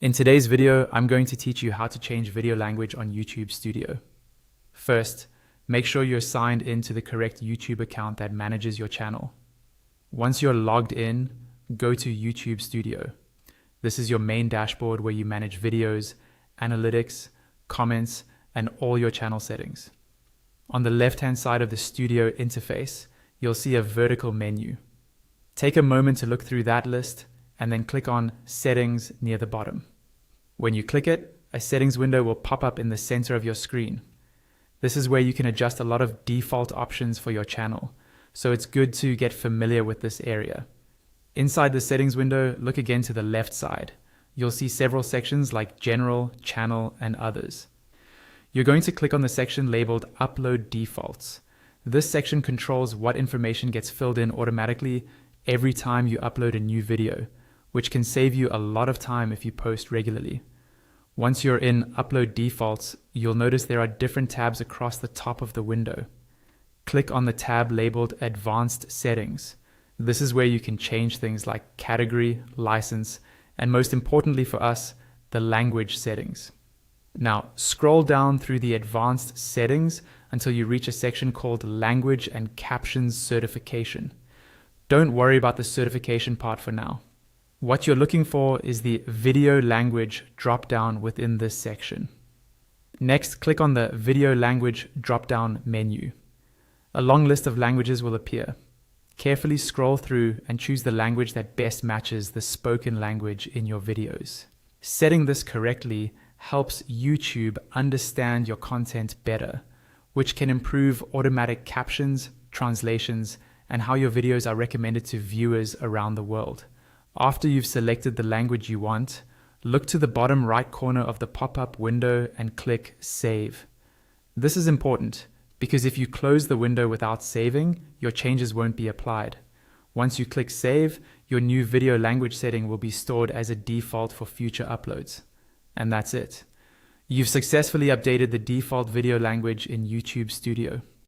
In today's video, I'm going to teach you how to change video language on YouTube Studio. First, make sure you're signed into the correct YouTube account that manages your channel. Once you're logged in, go to YouTube Studio. This is your main dashboard where you manage videos, analytics, comments, and all your channel settings. On the left-hand side of the Studio interface, you'll see a vertical menu. Take a moment to look through that list and then click on Settings near the bottom. When you click it, a settings window will pop up in the center of your screen. This is where you can adjust a lot of default options for your channel, so it's good to get familiar with this area. Inside the settings window, look again to the left side. You'll see several sections like General, Channel, and Others. You're going to click on the section labeled Upload Defaults. This section controls what information gets filled in automatically every time you upload a new video, which can save you a lot of time if you post regularly. Once you're in Upload Defaults, you'll notice there are different tabs across the top of the window. Click on the tab labeled Advanced Settings. This is where you can change things like category, license, and most importantly for us, the language settings. Now, scroll down through the Advanced Settings until you reach a section called Language and Captions Certification. Don't worry about the certification part for now. What you're looking for is the video language drop-down within this section. Next, click on the video language drop-down menu. A long list of languages will appear. Carefully scroll through and choose the language that best matches the spoken language in your videos. Setting this correctly helps YouTube understand your content better, which can improve automatic captions, translations, and how your videos are recommended to viewers around the world. After you've selected the language you want, look to the bottom right corner of the pop-up window and click Save. This is important because if you close the window without saving, your changes won't be applied. Once you click Save, your new video language setting will be stored as a default for future uploads. And that's it. You've successfully updated the default video language in YouTube Studio.